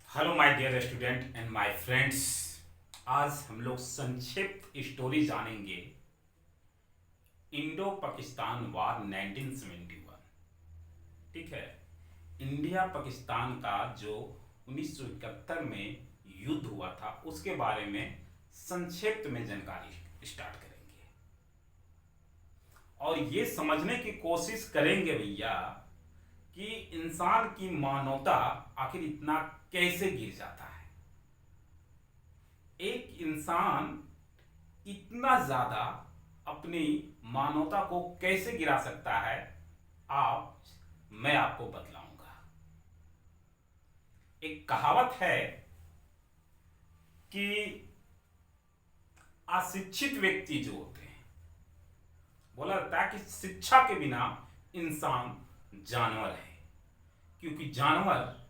Hello my dear student and my friends. आज हम लोग संक्षिप्त स्टोरी जानेंगे। Indo Pakistan war 1971। ठीक है। इंडिया पाकिस्तान का जो 1971 में युद्ध हुआ था उसके बारे में संक्षिप्त में जानकारी स्टार्ट करेंगे और ये समझने की कोशिश करेंगे भैया कि इंसान की मानवता आखिर इतना कैसे गिर जाता है। एक इंसान इतना ज्यादा अपनी मानवता को कैसे गिरा सकता है, आप मैं आपको बतलाऊंगा। एक कहावत है कि अशिक्षित व्यक्ति जो होते हैं, बोला जाता है कि शिक्षा के बिना इंसान जानवर है, क्योंकि जानवर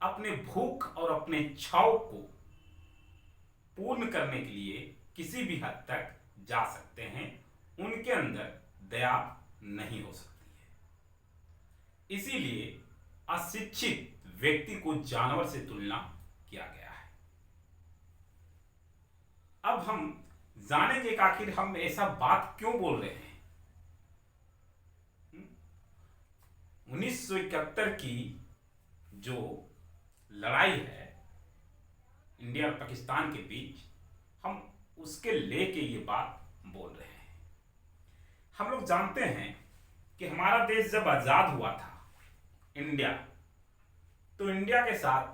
अपने भूख और अपने छाव को पूर्ण करने के लिए किसी भी हद तक जा सकते हैं, उनके अंदर दया नहीं हो सकती है। इसीलिए अशिक्षित व्यक्ति को जानवर से तुलना किया गया है। अब हम जानेंगे कि आखिर हम ऐसा बात क्यों बोल रहे हैं। 1971 की जो लड़ाई है इंडिया और पाकिस्तान के बीच, हम उसके लेके ये बात बोल रहे हैं। हम लोग जानते हैं कि हमारा देश जब आजाद हुआ था, इंडिया, तो इंडिया के साथ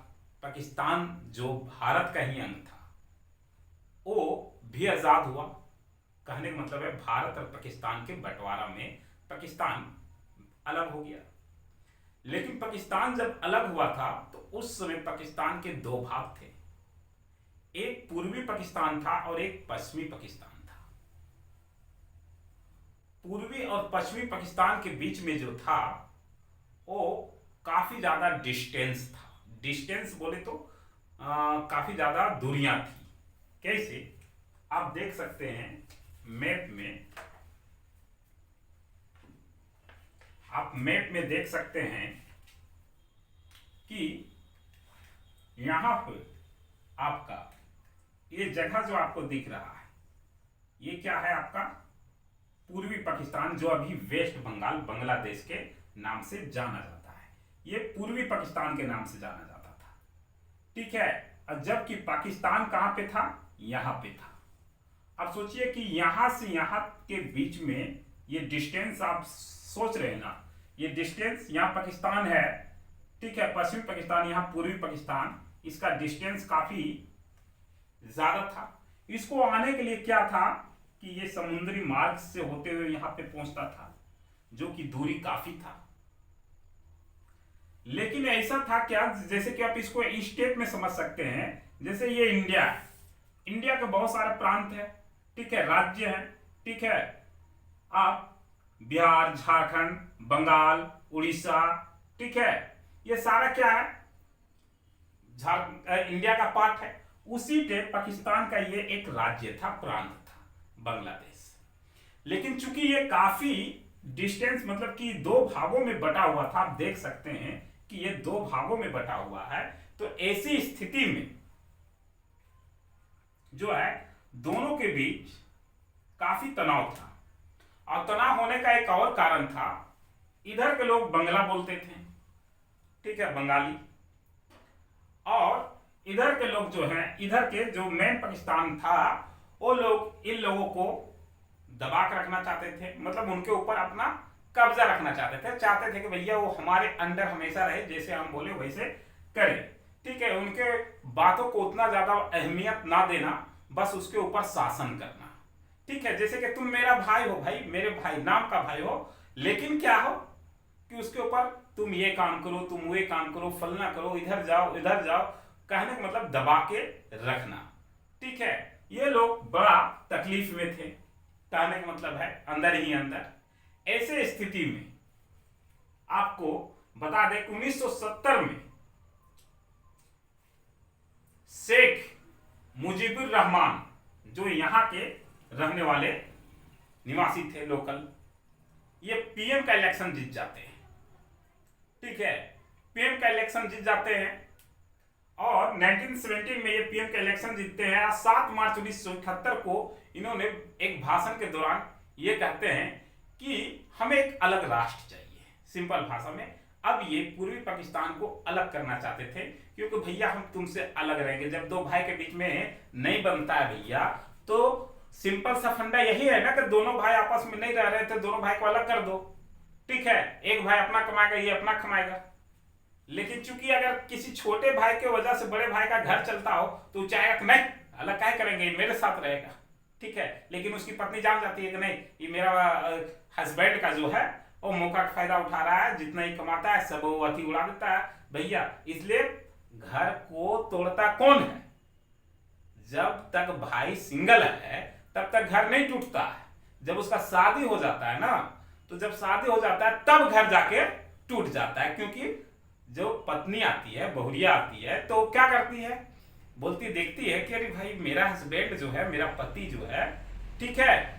पाकिस्तान जो भारत का ही अंग था वो भी आजाद हुआ। कहने का मतलब है भारत और पाकिस्तान के बंटवारा में पाकिस्तान अलग हो गया। लेकिन पाकिस्तान जब अलग हुआ था तो उस समय पाकिस्तान के दो भाग थे, एक पूर्वी पाकिस्तान था और एक पश्चिमी पाकिस्तान था। पूर्वी और पश्चिमी पाकिस्तान के बीच में जो था वो काफी ज्यादा डिस्टेंस था। डिस्टेंस बोले तो काफी ज्यादा दूरियां थी। कैसे आप देख सकते हैं मैप में, आप मैप में देख सकते हैं कि यहां पर आपका ये जगह जो आपको दिख रहा है, ये क्या है आपका पूर्वी पाकिस्तान, जो अभी वेस्ट बंगाल बांग्लादेश के नाम से जाना जाता है। ये पूर्वी पाकिस्तान के नाम से जाना जाता था। ठीक है। और जबकि पाकिस्तान कहां पे था, यहां पे था। अब सोचिए कि यहां से यहां के बीच में ये डिस्टेंस आप सोच रहे हैं ना, ये डिस्टेंस, यहाँ पाकिस्तान है, ठीक है, पश्चिमी पाकिस्तान, यहाँ पूर्वी पाकिस्तान, इसका डिस्टेंस काफी ज्यादा था। इसको आने के लिए क्या था कि ये समुद्री मार्ग से होते हुए यहां पे पहुंचता था, जो कि दूरी काफी था। लेकिन ऐसा था क्या, जैसे कि आप इसको स्टेट में समझ सकते हैं। जैसे ये इंडिया है, इंडिया के बहुत सारे प्रांत है, ठीक है, राज्य है, ठीक है। आप बिहार, झारखंड, बंगाल, उड़ीसा, ठीक है, ये सारा क्या है, इंडिया का पार्ट है। उसी पे पाकिस्तान का ये एक राज्य था, प्रांत था, बांग्लादेश। लेकिन चूंकि ये काफी डिस्टेंस, मतलब कि दो भागों में बटा हुआ था, आप देख सकते हैं कि ये दो भागों में बटा हुआ है, तो ऐसी स्थिति में जो है दोनों के बीच काफी तनाव था। और तनाव होने का एक और कारण था, इधर के लोग बंगला बोलते थे, ठीक है, बंगाली, और इधर के लोग जो हैं, इधर के जो मेन पाकिस्तान था, वो लोग इन लोगों को दबा कर रखना चाहते थे, मतलब उनके ऊपर अपना कब्जा रखना चाहते थे कि भैया वो हमारे अंडर हमेशा रहे, जैसे हम बोले वैसे करे, ठीक है। उनके बातों को उतना ज्यादा अहमियत ना देना, बस उसके ऊपर शासन करना, ठीक है। जैसे कि तुम मेरा भाई हो, भाई मेरे भाई नाम का भाई हो, लेकिन क्या हो कि उसके ऊपर तुम ये काम करो, तुम वो काम करो, फलना करो, इधर जाओ इधर जाओ, कहने का मतलब दबा के रखना, ठीक है। ये लोग बड़ा तकलीफ में थे, कहने का मतलब है अंदर ही अंदर। ऐसे स्थिति में आपको बता दें कि 1970 में मुजीबुर रहमान, जो यहाँ के रहने वाले निवासी थे लोकल, ये पीएम का इलेक्शन जीत जाते हैं। ठीक है, पीएम का इलेक्शन जीत जाते हैं और 1970 में ये पीएम का इलेक्शन जीतते हैं। 7 मार्च 1971 को इन्होंने एक भाषण के दौरान ये कहते हैं कि हमें एक अलग राष्ट्र चाहिए। सिंपल भाषा में अब ये पूर्वी पाकिस्तान को अलग करना चाहते थे, क्योंकि भैया हम तुमसे अलग रहेंगे। जब दो भाई के बीच में नहीं बनता है भैया, तो सिंपल सा फंडा यही है ना कि दोनों भाई आपस में नहीं रह रहे थे, दोनों भाई को अलग कर दो। ठीक है, एक भाई अपना कमाएगा, ये अपना कमाएगा। लेकिन चूंकि अगर किसी छोटे भाई के वजह से बड़े भाई का घर चलता हो तो चाहेगा कि नहीं, अलग क्या करेंगे, मेरे साथ रहेगा। ठीक है, लेकिन उसकी पत्नी जान जाती है कि नहीं, ये मेरा हस्बैंड का जो है वो मौका का फायदा उठा रहा है, जितना ही कमाता है सब वो अति उड़ा देता है भैया। इसलिए घर को तोड़ता कौन है? जब तक भाई सिंगल है तब तक घर नहीं टूटता है। जब उसका शादी हो जाता है ना, तो जब शादी हो जाता है तब घर जाके टूट जाता है। क्योंकि जो पत्नी आती है, बहुरिया आती है, तो क्या करती है, बोलती देखती है कि अरे भाई मेरा हस्बैंड जो है, मेरा पति जो है, ठीक है,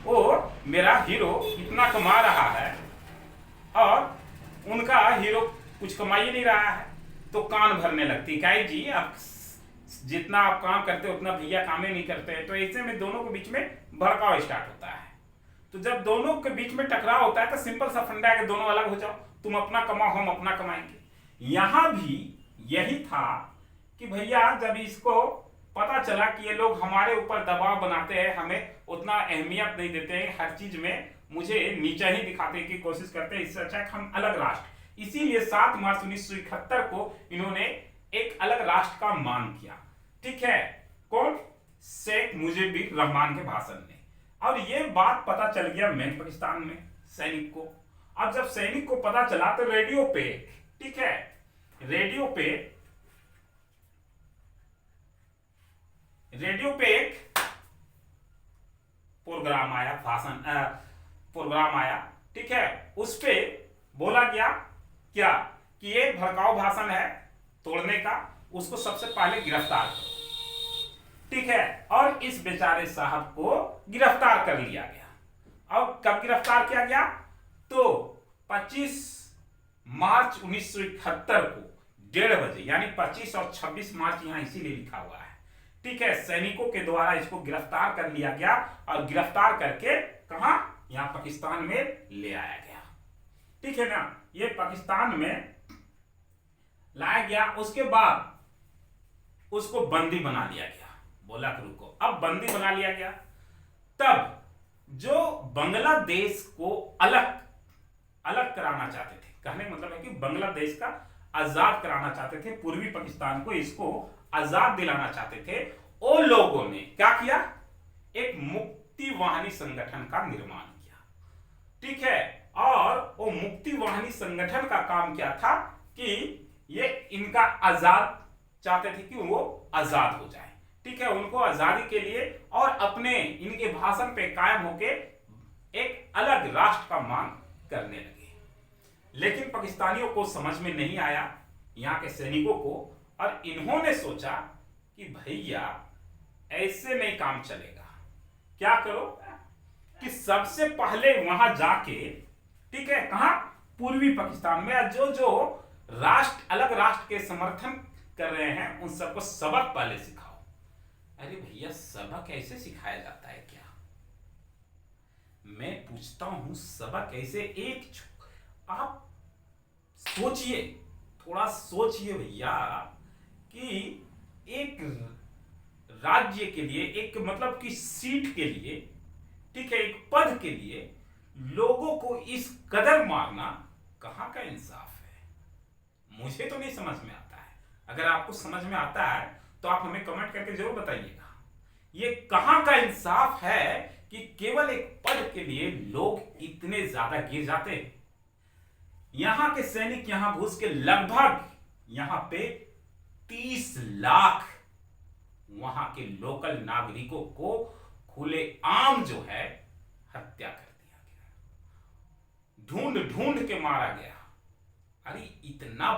वो मेरा हीरो इतना कमा रहा है और उनका हीरो कुछ कमा ही नहीं रहा है, तो कान भरने लगती। क्या जी, आप जितना आप काम करते हो उतना भैया काम ही नहीं करते हैं। तो ऐसे में दोनों के बीच में भड़काव स्टार्ट होता है। तो जब दोनों के बीच में टकराव होता है तो सिंपल सा फंडा है कि दोनों अलग हो जाओ, तुम अपना कमाओ, हम अपना कमाएंगे। यहां भी यही था कि भैया जब इसको पता चला कि ये लोग हमारे ऊपर दबाव बनाते हैं, हमें उतना अहमियत नहीं देते हैं, हर चीज में मुझे नीचा ही दिखाने की कोशिश करते हैं, इससे अच्छा है हम अलग राष्ट्र। इसीलिए 7 मार्च 1971 को इन्होंने एक अलग राष्ट्र का मांग किया। ठीक है, कौन? शेख मुजीबुर रहमान के भाषण में। और ये बात पता चल गया मेन पाकिस्तान में सैनिक को। अब जब सैनिक को पता चला तो रेडियो पे, ठीक है, रेडियो पे एक प्रोग्राम आया, भाषण प्रोग्राम आया, ठीक है, उस पे बोला गया क्या कि ये भड़काऊ भाषण है तोड़ने का, उसको सबसे पहले गिरफ्तार करो। ठीक है, और इस बेचारे साहब को गिरफ्तार कर लिया गया। अब कब गिरफ्तार किया गया? तो 25 मार्च 1971 को 1:30 बजे, यानी 25 और 26 मार्च यहां इसीलिए लिखा हुआ है। ठीक है, सैनिकों के द्वारा इसको गिरफ्तार कर लिया गया और गिरफ्तार करके कहां? यहां पाकिस्तान में ले आया गया। ठीक है ना, ये पाकिस्तान में लाया गया। उसके बाद उसको बंदी बना लिया गया। बोला कि रुको, अब बंदी बना लिया गया। तब जो बांग्लादेश को अलग कराना चाहते थे, कहने मतलब है कि बांग्लादेश का आजाद कराना चाहते थे, पूर्वी पाकिस्तान को इसको आजाद दिलाना चाहते थे, वो लोगों ने क्या किया? एक मुक्ति वाहिनी संगठन का निर्माण किया। ठीक है, और वो मुक्ति वाहिनी संगठन का काम क्या था कि ये इनका आजाद चाहते थे कि वो आजाद हो जाए। ठीक है, उनको आजादी के लिए और अपने इनके भाषण पे कायम होके एक अलग राष्ट्र का मांग करने लगे। लेकिन पाकिस्तानियों को समझ में नहीं आया, यहाँ के सैनिकों को, और इन्होंने सोचा कि भैया ऐसे नहीं काम चलेगा। क्या करो कि सबसे पहले वहां जाके, ठीक है, कहां? पूर्वी पाकिस्तान में जो राष्ट्र, अलग राष्ट्र के समर्थन कर रहे हैं, उन सबको सबक पहले सिखाओ। अरे भैया, सबक ऐसे सिखाया जाता है क्या? मैं पूछता हूं, सबक ऐसे? आप सोचिए, थोड़ा सोचिए भैया, कि एक राज्य के लिए, एक मतलब कि सीट के लिए, ठीक है, एक पद के लिए लोगों को इस कदर मारना कहां का इंसाफ है? मुझे तो नहीं समझ में आता है। अगर आपको समझ में आता है तो आप हमें कमेंट करके जरूर बताइएगा। ये कहां का इंसाफ है कि केवल एक पद के लिए लोग इतने ज्यादा गिर जाते हैं। यहां के सैनिक यहां घुस के लगभग यहां पे 30 लाख वहां के लोकल नागरिकों को खुले आम जो है हत्या कर दिया गया, ढूंढ ढूंढ के मारा गया। अरे इतना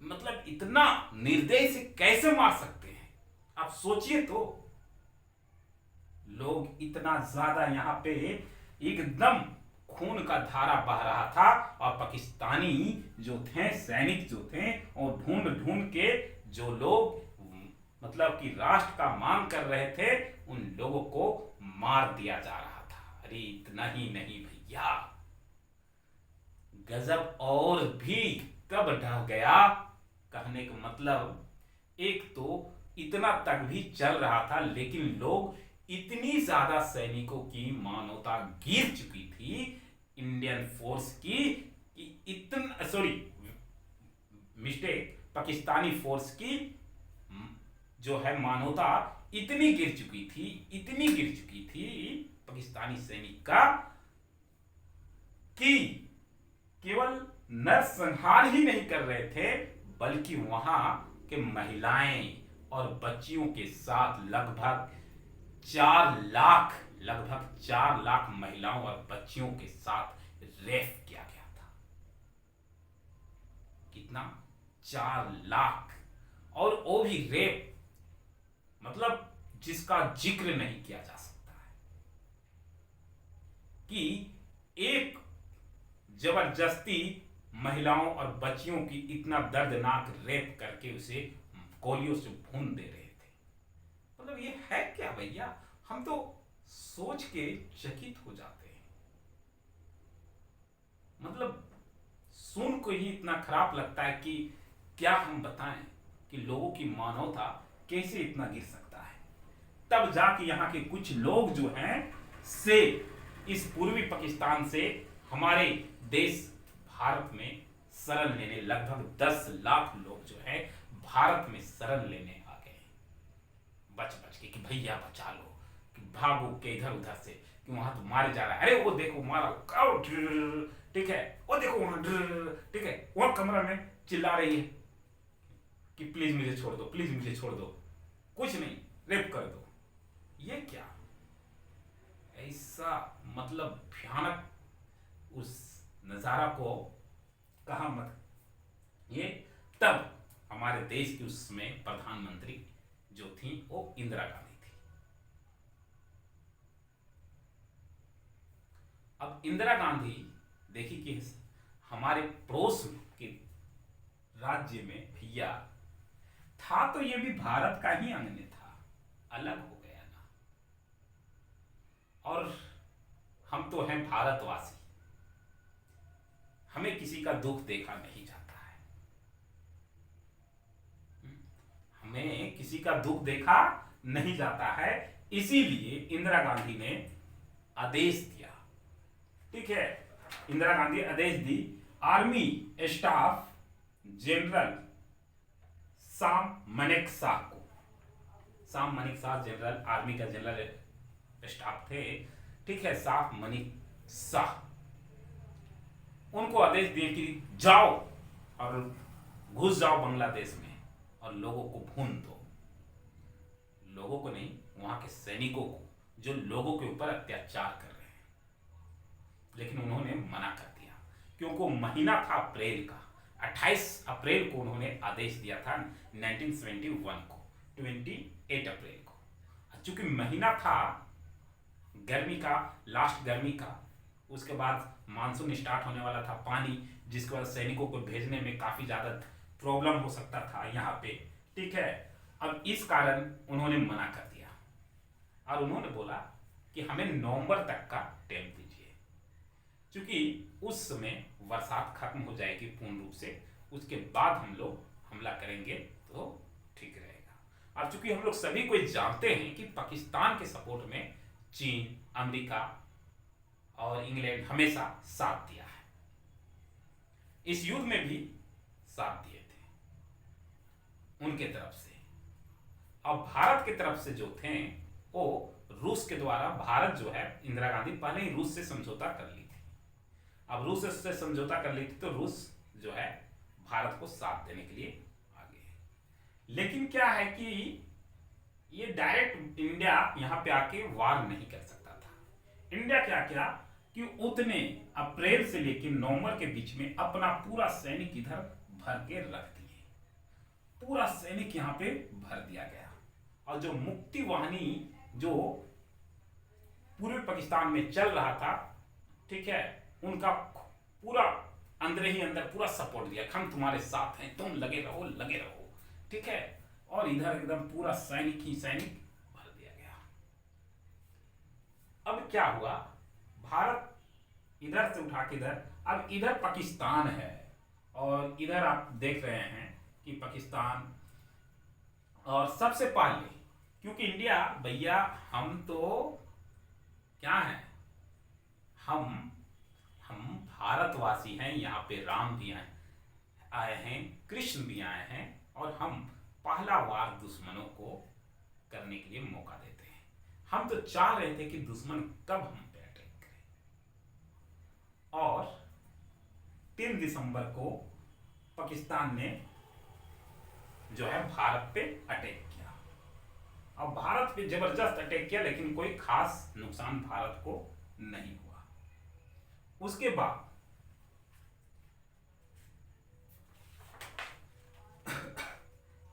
मतलब इतना निर्दयी से कैसे मार सकते हैं? आप सोचिए तो, लोग इतना ज्यादा यहाँ पे एकदम खून का धारा बह रहा था, और पाकिस्तानी जो थे, सैनिक जो थे, और ढूंढ ढूंढ के जो लोग मतलब कि राष्ट्र का मांग कर रहे थे, उन लोगों को मार दिया जा रहा था। अरे इतना ही नहीं भैया, गजब और भी तब ढह गया। कहने का मतलब, एक तो इतना तक भी चल रहा था, लेकिन लोग इतनी ज्यादा सैनिकों की मानवता गिर चुकी थी इंडियन फोर्स की, कि इतना, सॉरी मिस्टेक, पाकिस्तानी फोर्स की जो है मानवता इतनी गिर चुकी थी, इतनी गिर चुकी थी पाकिस्तानी सैनिक का, कि केवल नरसंहार ही नहीं कर रहे थे, बल्कि वहां के महिलाएं और बच्चियों के साथ लगभग 4 लाख महिलाओं और बच्चियों के साथ रेप किया गया था। कितना? 4 लाख। और वो भी रेप, मतलब जिसका जिक्र नहीं किया जा सकता है, कि एक जबरदस्ती महिलाओं और बच्चियों की इतना दर्दनाक रेप करके उसे गोलियों से भून दे रहे थे। मतलब ये है क्या भैया? हम तो सोच के चकित हो जाते हैं। मतलब सुन को ही इतना खराब लगता है कि क्या हम बताएं कि लोगों की मानवता कैसे इतना गिर सकता है। तब जाके यहाँ के कुछ लोग जो हैं से इस पूर्वी पाकिस्तान से हमारे देश भारत में शरण लेने, लगभग 10 लाख लोग जो है भारत में शरण लेने आ गए, बच बच के, कि भैया बचा लो, कि भागो के इधर उधर से, कि वहां तो मारे जा रहा है। अरे वो देखो मारा, ठीक है, वो देखो वहां, ठीक है, वहां कमरा में चिल्ला रही है कि प्लीज मुझे छोड़ दो, प्लीज मुझे छोड़ दो, कुछ नहीं, रेप कर दो। ये क्या ऐसा, मतलब भयानक उस नजारा को कहा मत। ये तब हमारे देश की उस समय प्रधानमंत्री जो थी वो इंदिरा गांधी थी। अब इंदिरा गांधी देखी कि हमारे पड़ोस के राज्य में भैया था, तो ये भी भारत का ही अंग था, अलग हो गया ना। और हम तो हैं भारतवासी, हमें किसी का दुख देखा नहीं जाता है, हमें किसी का दुख देखा नहीं जाता है। इसीलिए इंदिरा गांधी ने आदेश दिया, ठीक है, इंदिरा गांधी आदेश दी, आर्मी स्टाफ जनरल साम मानेकशॉ को, साम मानेकशॉ जनरल, आर्मी का जनरल स्टाफ थे, ठीक है, साम मानेकशॉ, उनको आदेश दिए कि जाओ और घुस जाओ बांग्लादेश में और लोगों को भून दो। लोगों को नहीं, वहां के सैनिकों को, जो लोगों के ऊपर अत्याचार कर रहे हैं। लेकिन उन्होंने मना कर दिया, क्योंकि महीना था अप्रैल का, 28 अप्रैल को उन्होंने आदेश दिया था 1971 को, 28 अप्रैल को। चूंकि महीना था गर्मी का, लास्ट गर्मी का, उसके बाद मानसून स्टार्ट होने वाला था, पानी, जिसके बाद सैनिकों को भेजने में काफी ज्यादा प्रॉब्लम हो सकता था यहाँ पे, ठीक है। अब इस कारण उन्होंने मना कर दिया और उन्होंने बोला कि हमें नवंबर तक का टाइम दीजिए, क्योंकि उस समय बरसात खत्म हो जाएगी पूर्ण रूप से, उसके बाद हम लोग हमला करेंगे तो ठीक रहेगा। और चूंकि हम लोग सभी को जानते हैं कि पाकिस्तान के सपोर्ट में चीन, अमेरिका और इंग्लैंड हमेशा साथ दिया है, इस युद्ध में भी साथ दिए थे उनके तरफ से। अब भारत की तरफ से जो थे वो रूस के द्वारा, भारत जो है, इंदिरा गांधी पहले ही रूस से समझौता कर ली थी। अब रूस से समझौता कर ली थी तो रूस जो है भारत को साथ देने के लिए आगे है। लेकिन क्या है कि ये डायरेक्ट इंडिया यहाँ पे आके वार नहीं कर सकता था। इंडिया क्या किया कि उतने अप्रैल से लेकर नवंबर के बीच में अपना पूरा सैनिक इधर भर के रख दिए, पूरा सैनिक यहाँ पे भर दिया गया। और जो मुक्ति वाहिनी जो पूर्वी पाकिस्तान में चल रहा था, ठीक है, उनका पूरा अंदर ही अंदर पूरा सपोर्ट दिया, हम तुम्हारे साथ हैं, तुम लगे रहो, ठीक है। और इधर एकदम पूरा सैनिक ही सैनिक भर दिया गया। अब क्या हुआ, भारत इधर से उठा के इधर, अब इधर पाकिस्तान है और इधर आप देख रहे हैं कि पाकिस्तान। और सबसे पहले क्योंकि इंडिया भैया, हम तो क्या हैं, हम भारतवासी हैं, यहाँ पे राम भी आए हैं, कृष्ण भी आए हैं, और हम पहला वार दुश्मनों को करने के लिए मौका देते हैं। हम तो चाह रहे थे कि दुश्मन कब हम पे अटैक करे, और 3 दिसंबर को पाकिस्तान ने जो है भारत पे अटैक किया। अब भारत पे जबरदस्त अटैक किया, लेकिन कोई खास नुकसान भारत को नहीं हुआ। उसके बाद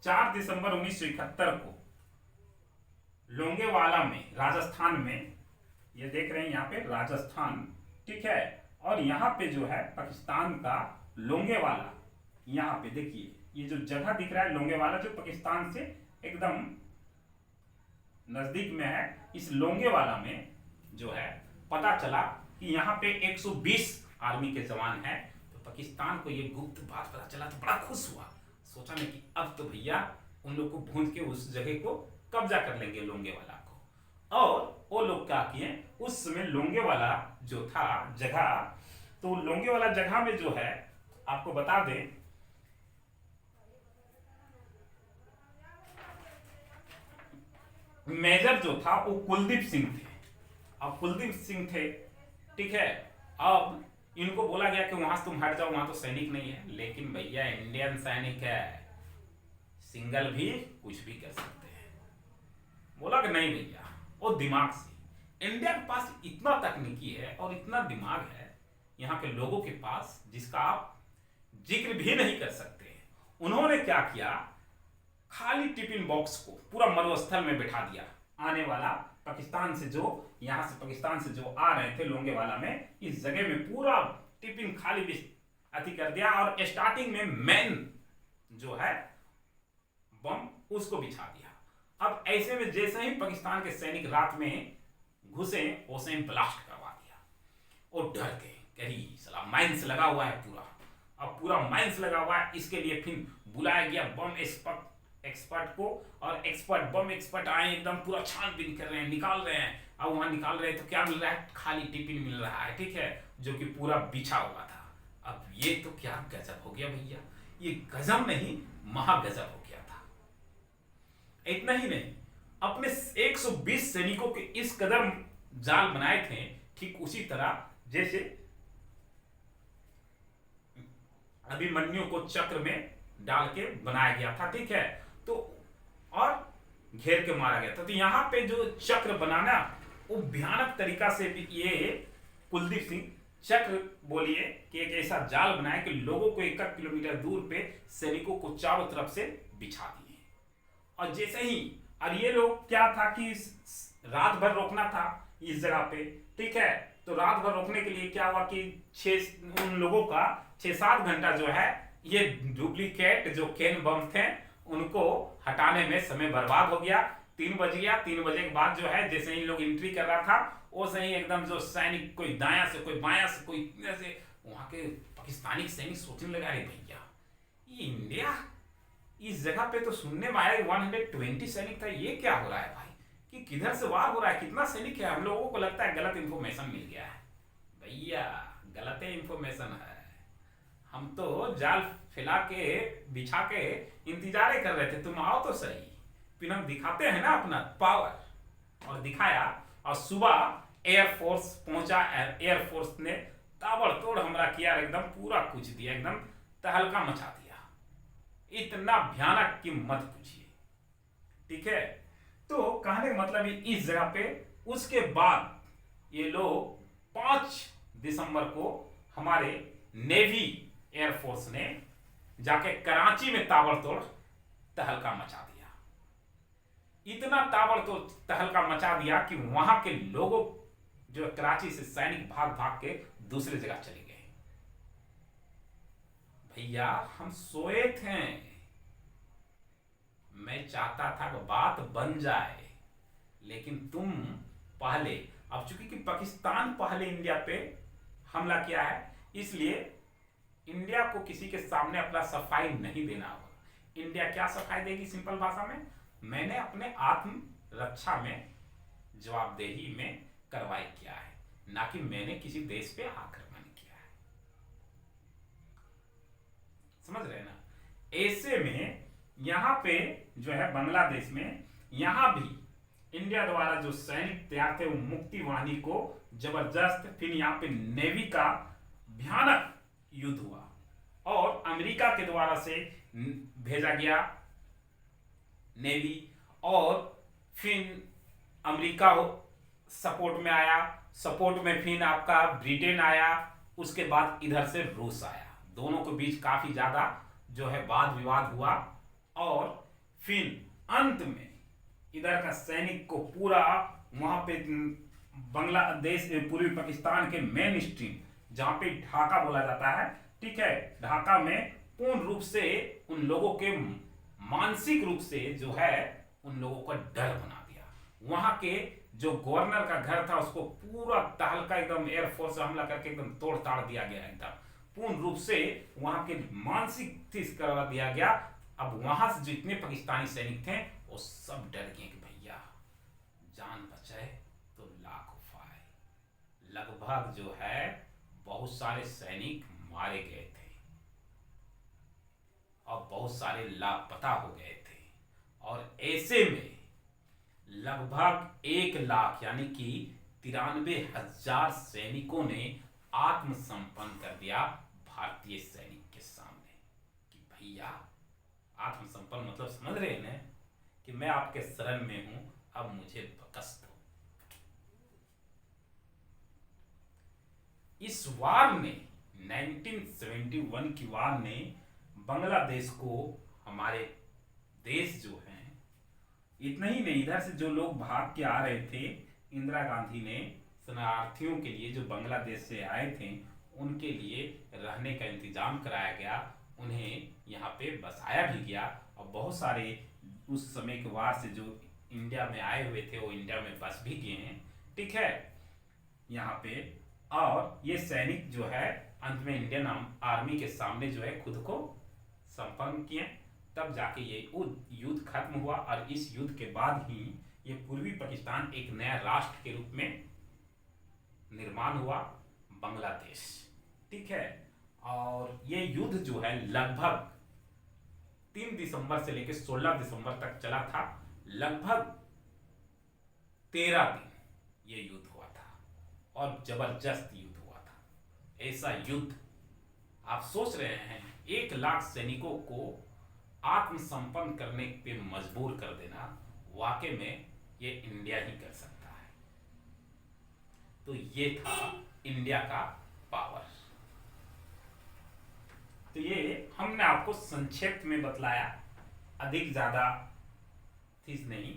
4 दिसंबर 1971 को लोंगेवाला में, राजस्थान में, ये देख रहे हैं यहाँ पे राजस्थान, ठीक है, और यहाँ पे जो है पाकिस्तान का लोंगेवाला, यहाँ पे देखिए ये जो जगह दिख रहा है लोंगेवाला, जो पाकिस्तान से एकदम नजदीक में है। इस लोंगेवाला में जो है पता चला कि यहाँ पे 120 आर्मी के जवान हैं। तो पाकिस्तान को ये गुप्त बात पता चला तो बड़ा खुश हुआ, सोचा नहीं कि अब तो भैया उन लोग को भूंज के उस जगह को कब्जा कर लेंगे लोंगेवाला को। और वो लोग क्या किए, उस समय लोंगेवाला जो था जगह, तो लोंगेवाला जगह में जो है आपको बता दें, मेजर जो था वो कुलदीप सिंह थे। अब कुलदीप सिंह थे, ठीक है, अब इनको बोला गया कि वहां से तुम हट जाओ, वहां तो सैनिक नहीं है। लेकिन भैया इंडियन सैनिक है, सिंगल भी कुछ भी कर सकते हैं। बोला कि नहीं भैया, वो दिमाग से, इंडिया के पास इतना तकनीकी है और इतना दिमाग है यहाँ के लोगों के पास, जिसका आप जिक्र भी नहीं कर सकते। उन्होंने क्या किया, खाली टिफिन बॉक्स को पूरा मरुस्थल में बिठा दिया। आने वाला पाकिस्तान से जो, यहाँ से पाकिस्तान से जो आ रहे थे लोंगेवाला में, इस जगह में पूरा टिफिन खाली भी अति कर दिया। और स्टार्टिंग में मेन जो है बम, उसको बिछा दिया। अब ऐसे में जैसे ही पाकिस्तान के सैनिक रात में घुसे, वैसे ही ब्लास्ट करवा दिया। और डर गए, कहीं साला माइंस लगा हुआ है पूरा, अब पूरा माइंस लगा हुआ है। इसके लिए फिर बुलाया गया बम एक्सपर्ट को, और बम एक्सपर्ट आए, एकदम पूरा छानबीन कर रहे हैं, निकाल रहे हैं। अब वहां निकाल रहे हैं तो क्या मिल रहा है, खाली टिफिन मिल रहा है, ठीक है, जो कि पूरा बिछा हुआ था। अब ये तो क्या गजब हो गया भैया, ये गजब नहीं महागजब हो गया था। इतना ही नहीं, अपने 120 सैनिकों के इस कदर जाल बनाए थे, ठीक उसी तरह जैसे अभिमन्यु को चक्र में डाल के बनाया गया था, ठीक है, तो और घेर के मारा गया था। तो यहाँ पे जो चक्र बनाना, वो भयानक तरीका से भी ये कुलदीप सिंह चक्र बोलिए कि एक ऐसा जाल बनाया कि लोगों को 1 किलोमीटर दूर पे सैनिकों को चारों तरफ से बिछा दिए। और जैसे ही, और ये लोग क्या था कि रात भर रोकना था इस जगह पे, ठीक है, तो रात भर रोकने के लिए क्या हुआ कि उन लोगों का 6-7 घंटा जो है ये डुप्लीकेट जो केन बम थे उनको हटाने में समय बर्बाद हो गया। 3 बज गया, 3 बजे के बाद जो है जैसे ही लोग एंट्री कर रहा था, वो सही एकदम जो सैनिक कोई दायां से कोई बायां से कोई से, वहां के पाकिस्तानी सैनिक सोचने लगा, अरे भैया ये इंडिया इस जगह पे तो सुनने में आया 120 सैनिक था, ये क्या हो रहा है भाई, कि किधर से वार हो रहा है, कितना सैनिक है। हम लोगों को लगता है गलत इंफॉर्मेशन मिल गया है। भैया गलत इंफॉर्मेशन है, हम तो जाल फैला के बिछा के इंतजार कर रहे थे, तुम आओ तो सही, फिर हम दिखाते हैं ना अपना पावर, और दिखाया। और सुबह एयरफोर्स पहुंचा, एयरफोर्स ने ताबड़तोड़ हमला किया, एकदम पूरा कुछ दिया, एकदम तहलका मचा दिया, इतना भयानक कि मत पूछिए, ठीक है। तो कहने का मतलब इस जगह पे, उसके बाद ये लोग 5 दिसंबर को हमारे नेवी एयरफोर्स ने जाके कराची में ताबड़तोड़ तहलका मचा दिया। इतना ताबड़तोड़ तहलका मचा दिया कि वहां के लोगों जो कराची से सैनिक भाग भाग के दूसरी जगह चले गए। भैया हम सोए थे, मैं चाहता था कि बात बन जाए, लेकिन तुम पहले, अब चूंकि कि पाकिस्तान पहले इंडिया पे हमला किया है, इसलिए इंडिया को किसी के सामने अपना सफाई नहीं देना होगा। इंडिया क्या सफाई देगी? सिंपल भाषा में, मैंने अपने आत्म रक्षा में, जवाबदेही में कार्रवाई किया है, ना कि मैंने किसी देश पे आक्रमण किया है। समझ रहे ना? ऐसे में यहां पे जो है बांग्लादेश में, यहां भी इंडिया द्वारा जो सैनिक तैयार थे वो मुक्ति वाहिनी को जबरदस्त, फिर यहाँ पे नेवी का भयानक युद्ध हुआ और अमेरिका के द्वारा से भेजा गया नेवी, और फिर अमेरिका सपोर्ट में आया, सपोर्ट में फिर आपका ब्रिटेन आया, उसके बाद इधर से रूस आया। दोनों के बीच काफी ज्यादा जो है वाद विवाद हुआ और फिर अंत में इधर का सैनिक को पूरा वहां पे बांग्लादेश पूर्वी पाकिस्तान के मेन स्ट्रीम जहां पे ढाका बोला जाता है, ठीक है, ढाका में पूर्ण रूप से उन लोगों के मानसिक रूप से जो है उन लोगों का डर बना दिया। वहां के जो गवर्नर का घर था उसको पूरा तहलका एकदम एयरफोर्स से हमला करके एकदम तोड़ ताड़ दिया गया, एकदम पूर्ण रूप से वहां के मानसिक स्थिति करवा दिया गया। अब वहां से जितने पाकिस्तानी सैनिक थे वो सब डर गए कि भैया जान बचाए तो लाख उपाय। लगभग जो है बहुत सारे सैनिक मारे गए थे और बहुत सारे लापता हो गए थे, और ऐसे में लगभग 1 लाख यानी कि 93,000 सैनिकों ने आत्मसमर्पण कर दिया भारतीय सैनिक के सामने कि भैया आत्मसमर्पण मतलब समझ रहे हैं कि मैं आपके शरण में हूं, अब मुझे बख्श दो। इस वार ने 1971 की वार ने बांग्लादेश को, हमारे देश जो हैं, इतना ही नहीं, इधर से जो लोग भाग के आ रहे थे, इंदिरा गांधी ने शरणार्थियों के लिए जो बांग्लादेश से आए थे उनके लिए रहने का इंतजाम कराया गया, उन्हें यहाँ पे बसाया भी गया, और बहुत सारे उस समय के वार से जो इंडिया में आए हुए थे वो इंडिया में बस भी गए हैं, ठीक है, यहाँ पे। और ये सैनिक जो है अंत में इंडियन आर्मी के सामने जो है खुद को समर्पण किए, तब जाके ये युद्ध खत्म हुआ, और इस युद्ध के बाद ही ये पूर्वी पाकिस्तान एक नया राष्ट्र के रूप में निर्माण हुआ, बांग्लादेश, ठीक है। और ये युद्ध जो है लगभग 3 दिसंबर से लेकर 16 दिसंबर तक चला था, लगभग 13 दिन ये युद्ध हुआ था और जबरदस्त युद्ध हुआ था। ऐसा युद्ध आप सोच रहे हैं 1 लाख सैनिकों को आत्मसमर्पण करने पे मजबूर कर देना, वाकई में ये इंडिया ही कर सकता है। तो ये था इंडिया का पावर। तो ये हमने आपको संक्षेप में बतलाया, अधिक ज्यादा चीज नहीं,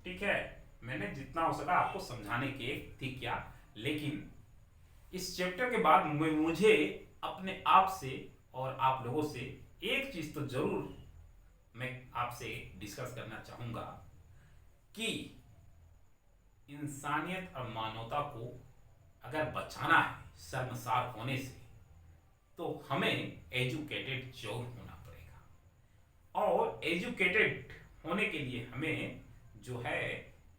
ठीक है, मैंने जितना हो सका आपको समझाने के थी क्या। लेकिन इस चैप्टर के बाद मुझे अपने आप से और आप लोगों से एक चीज तो जरूर मैं आपसे डिस्कस करना चाहूंगा कि इंसानियत और मानवता को अगर बचाना है शर्मसार होने से, तो हमें एजुकेटेड जरूर होना पड़ेगा, और एजुकेटेड होने के लिए हमें जो है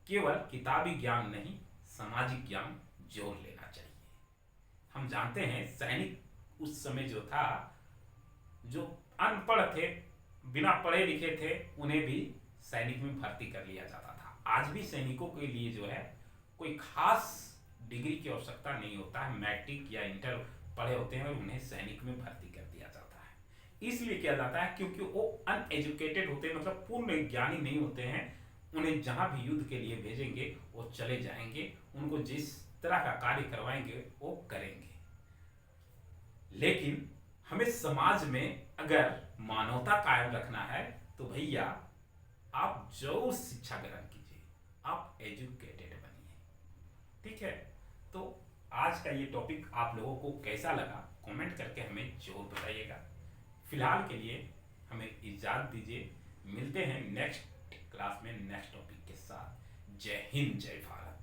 केवल किताबी ज्ञान नहीं, सामाजिक ज्ञान जोड़ लेना चाहिए। हम जानते हैं सैनिक उस समय जो था, जो अनपढ़ थे, बिना पढ़े लिखे थे, उन्हें भी सैनिक में भर्ती कर लिया जाता था। आज भी सैनिकों के लिए जो है कोई खास डिग्री की आवश्यकता नहीं होता है, मैट्रिक या इंटर पढ़े होते हैं और उन्हें सैनिक में भर्ती कर दिया जाता है। इसलिए किया जाता है क्योंकि वो अनएजुकेटेड होते हैं, मतलब पूर्ण ज्ञानी नहीं होते हैं। उन्हें जहां भी युद्ध के लिए भेजेंगे वो चले जाएंगे, उनको जिस तरह का कार्य करवाएंगे वो करेंगे। लेकिन हमें समाज में अगर मानवता कायम रखना है तो भैया आप जरूर शिक्षा ग्रहण कीजिए, आप एजुकेटेड बनिए। ठीक है, तो आज का ये टॉपिक आप लोगों को कैसा लगा कमेंट करके हमें जरूर बताइएगा। फिलहाल के लिए हमें इजाज़त दीजिए, मिलते हैं नेक्स्ट क्लास में नेक्स्ट टॉपिक के साथ। जय हिंद, जय भारत।